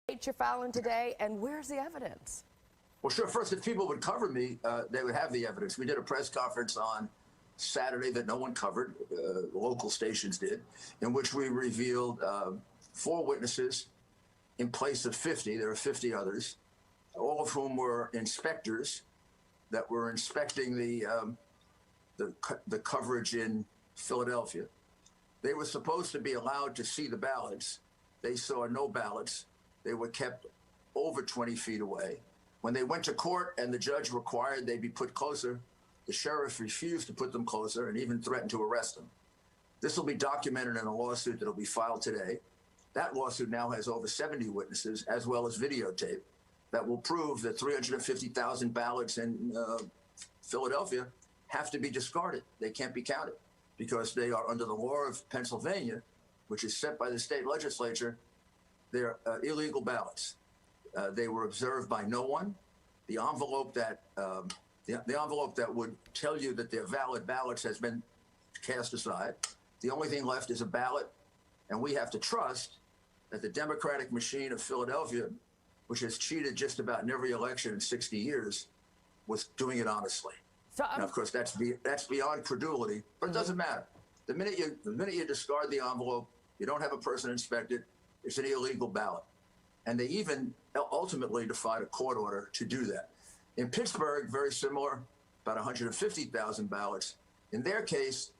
You're filing today, and where's the evidence? Well, sure. First, if people would cover me, they would have the evidence. We did a press conference on Saturday that no one covered, local stations did, in which we revealed 4 witnesses in place of 50. There were 50 others, all of whom were inspectors that were inspecting the coverage in Philadelphia. They were supposed to be allowed to see the ballots. They saw no ballots. They were kept over 20 feet away. When they went to court and the judge required they be put closer, the sheriff refused to put them closer and even threatened to arrest them. This will be documented in a lawsuit that will be filed today. That lawsuit now has over 70 witnesses, as well as videotape, that will prove that 350,000 ballots in Philadelphia have to be discarded. They can't be counted because they are under the law of Pennsylvania, which is set by the state legislature. They're illegal ballots. They were observed by no one. The envelope that the envelope that would tell you that they're valid ballots has been cast aside. The only thing left is a ballot, and we have to trust that the Democratic machine of Philadelphia, which has cheated just about in every election in 60 years, was doing it honestly. So, now, of course, that's beyond credulity, but it doesn't matter. The minute you discard the envelope, you don't have a person inspected, it's an illegal ballot. And they even ultimately defied a court order to do that. In Pittsburgh, very similar, about 150,000 ballots. In their case,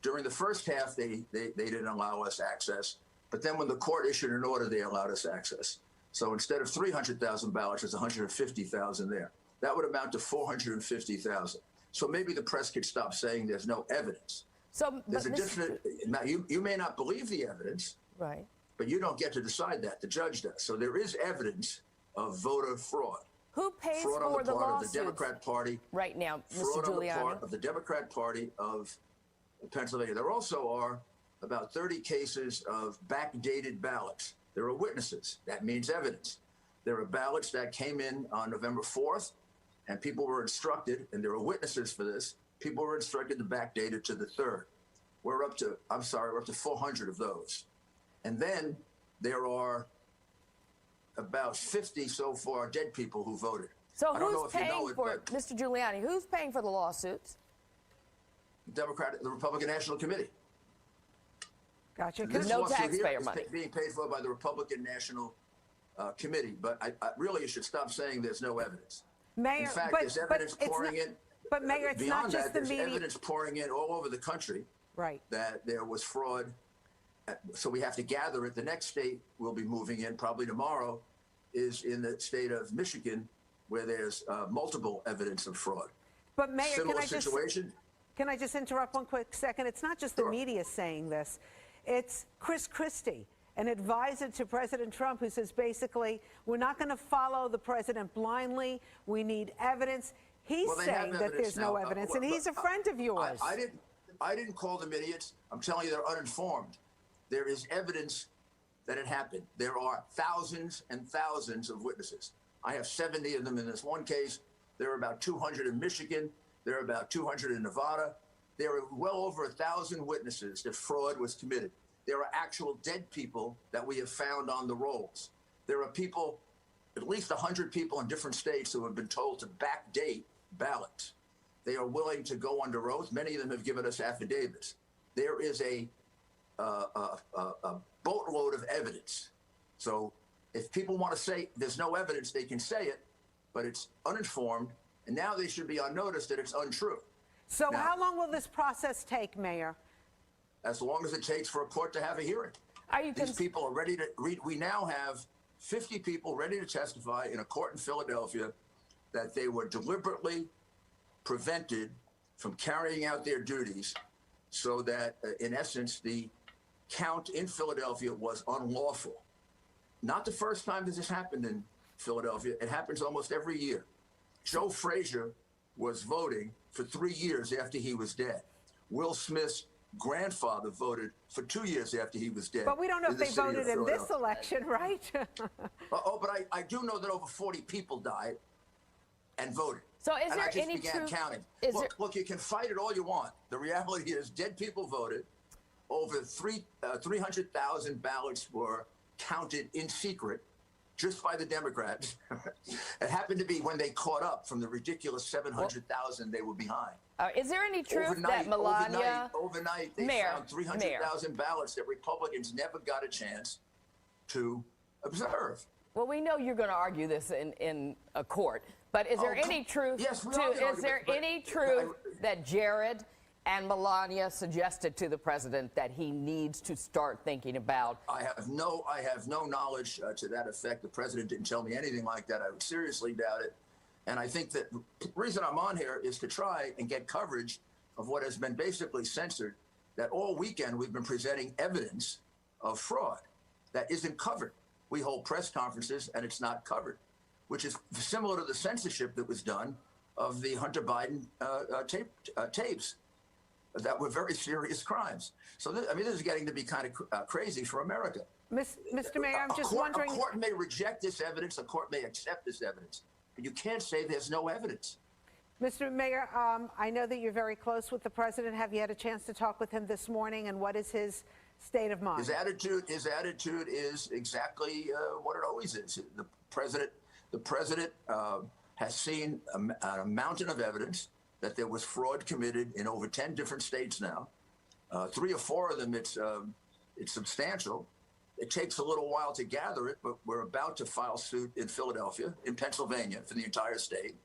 during the first half, they didn't allow us access. But then when the court issued an order, they allowed us access. So instead of 300,000 ballots, it's 150,000 there. That would amount to 450,000. So maybe the press could stop saying there's no evidence. So there's a different. Now, you may not believe the evidence, right? But you don't get to decide that. The judge does. So there is evidence of voter fraud. Who pays fraud for the lawsuits? Fraud on the part of the Democrat Party. Right now, Mr. Fraud Giuliani. on the part of the Democrat Party of Pennsylvania. There also are about 30 cases of backdated ballots. There are witnesses. That means evidence. There are ballots that came in on November 4th, and people were instructed, and there are witnesses for this, people were instructed to backdate it to the 3rd. We're up to 400 of those. And then there are about 50 so far dead people who voted. So who's paying for it, Mr. Giuliani? Who's paying for the lawsuits? The Republican National Committee. Gotcha. Because no taxpayer money being paid for by the Republican National Committee. But I really, you should stop saying there's no evidence. Mayor, in fact, there's evidence pouring in. But Mayor, it's not just the media. There's evidence pouring in all over the country. Right. That there was fraud. So we have to gather it. The next state we'll be moving in, probably tomorrow, is in the state of Michigan, where there's multiple evidence of fraud. But Mayor, can I just interrupt one quick second? It's not just the media saying this. It's Chris Christie, an advisor to President Trump, who says basically, we're not going to follow the president blindly. We need evidence. He's saying that there's no evidence, and he's a friend of yours. I didn't call them idiots. I'm telling you they're uninformed. There is evidence that it happened. There are thousands and thousands of witnesses. I have 70 of them in this one case. There are about 200 in Michigan. There are about 200 in Nevada. There are well over 1,000 witnesses that fraud was committed. There are actual dead people that we have found on the rolls. There are people, at least 100 people in different states who have been told to backdate ballots. They are willing to go under oath. Many of them have given us affidavits. There is a boatload of evidence. So if people want to say there's no evidence, they can say it, but it's uninformed, and now they should be on notice that it's untrue. So now, how long will this process take, Mayor? As long as it takes for a court to have a hearing. These people are ready to read. We now have 50 people ready to testify in a court in Philadelphia that they were deliberately prevented from carrying out their duties, so that, in essence, the count in Philadelphia was unlawful. Not the first time this has happened in Philadelphia. It happens almost every year. Joe Frazier was voting for 3 years after he was dead. Will Smith's grandfather voted for 2 years after he was dead. But we don't know if they voted in this election, right? But I do know that over 40 people died and voted. So is there any truth? Counting. Look, you can fight it all you want. The reality is dead people voted. Over 300,000 ballots were counted in secret. just by the Democrats. It happened to be when they caught up from the ridiculous 700,000 they were behind. Is there any truth that Melania... Overnight, they found 300,000 ballots that Republicans never got a chance to observe. Well, we know you're going to argue this in a court, but is there any truth that Jared and Melania suggested to the president that he needs to start thinking about? I have no knowledge to that effect. The president didn't tell me anything like that. I would seriously doubt it. And I think that the reason I'm on here is to try and get coverage of what has been basically censored, that all weekend we've been presenting evidence of fraud that isn't covered. We hold press conferences and it's not covered, which is similar to the censorship that was done of the Hunter Biden tapes that were very serious crimes. So, this is getting to be kind of crazy for America. Mr. Mayor, I'm just wondering... A court may reject this evidence, a court may accept this evidence, but you can't say there's no evidence. Mr. Mayor, I know that you're very close with the president. Have you had a chance to talk with him this morning, and what is his state of mind? His attitude is exactly what it always is. The president has seen a mountain of evidence that there was fraud committed in over 10 different states now. 3 or 4 of them, it's substantial. It takes a little while to gather it, but we're about to file suit in Philadelphia, in Pennsylvania, for the entire state,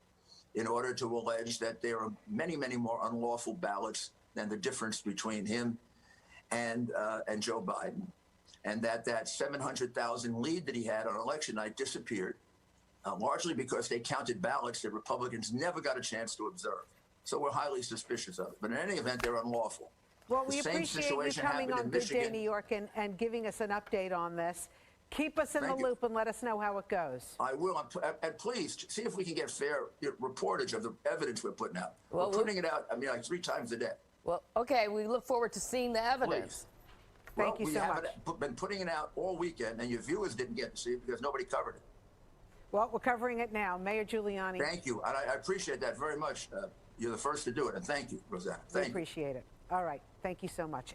in order to allege that there are many, many more unlawful ballots than the difference between him and Joe Biden, and that 700,000 lead that he had on election night disappeared, largely because they counted ballots that Republicans never got a chance to observe. So we're highly suspicious of it. But in any event, they're unlawful. Well, we appreciate you coming on Good Day New York and giving us an update on this. Keep us in the loop and let us know how it goes. I will. And please, see if we can get fair reportage of the evidence we're putting out. We're putting it out, like 3 times a day. Well, okay, we look forward to seeing the evidence. Please. Thank you so much. We have been putting it out all weekend, and your viewers didn't get to see it because nobody covered it. Well, we're covering it now. Mayor Giuliani. Thank you. And I appreciate that very much. You're the first to do it, and thank you, Rosanna. Thank you. We appreciate it. All right. Thank you so much.